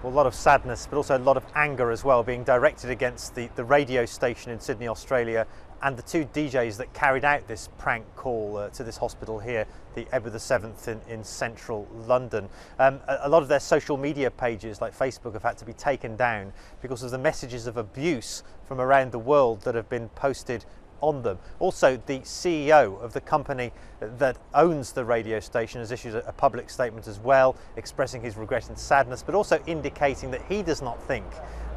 Well, a lot of sadness, but also a lot of anger as well, being directed against the radio station in Sydney, Australia, and the two DJs that carried out this prank call to this hospital here, the Edward VII in central London. A lot of their social media pages like Facebook have had to be taken down because of the messages of abuse from around the world that have been posted on them. Also, the CEO of the company that owns the radio station has issued a public statement as well, expressing his regret and sadness, but also indicating that he does not think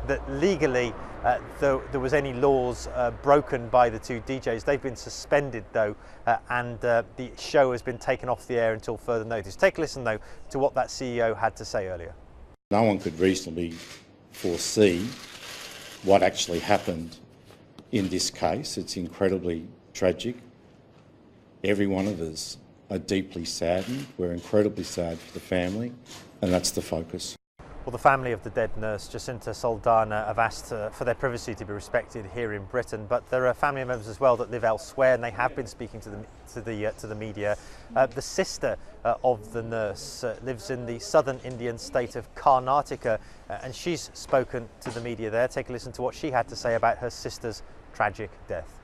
that legally there was any laws broken by the two DJs. They've been suspended though, and the show has been taken off the air until further notice. Take a listen though to what that CEO had to say earlier. No one could reasonably foresee what actually happened in this case. It's incredibly tragic. Every one of us are deeply saddened. We're incredibly sad for the family, and that's the focus. Well, the family of the dead nurse, Jacintha Saldanha, have asked for their privacy to be respected here in Britain, but there are family members as well that live elsewhere, and they have been speaking to the media. The sister of the nurse lives in the southern Indian state of Karnataka, and she's spoken to the media there. Take a listen to what she had to say about her sister's tragic death.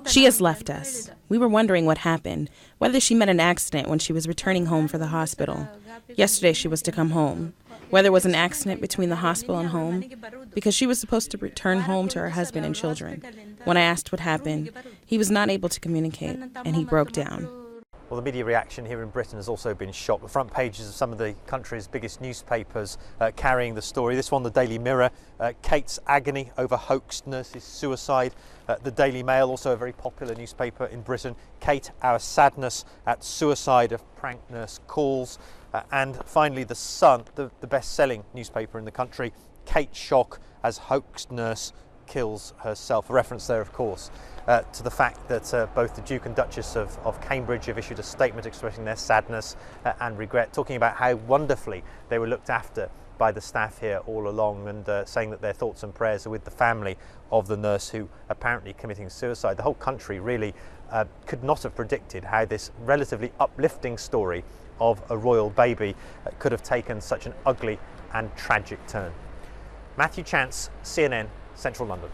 She has left us. We were wondering what happened, whether she met an accident when she was returning home for the hospital. Yesterday she was to come home. Whether it was an accident between the hospital and home, because she was supposed to return home to her husband and children. When I asked what happened, he was not able to communicate, and he broke down. Well, the media reaction here in Britain has also been shocked. The front pages of some of the country's biggest newspapers carrying the story. This one, the Daily Mirror, Kate's agony over hoaxed nurse's suicide. The Daily Mail, also a very popular newspaper in Britain. Kate, our sadness at suicide of prank nurse calls. And finally, The Sun, the best-selling newspaper in the country. Kate shock as hoaxed nurse kills herself. A reference there, of course, to the fact that both the Duke and Duchess of Cambridge have issued a statement expressing their sadness and regret, talking about how wonderfully they were looked after by the staff here all along, and saying that their thoughts and prayers are with the family of the nurse who apparently committing suicide. The whole country really could not have predicted how this relatively uplifting story of a royal baby could have taken such an ugly and tragic turn. Matthew Chance, CNN, Central London.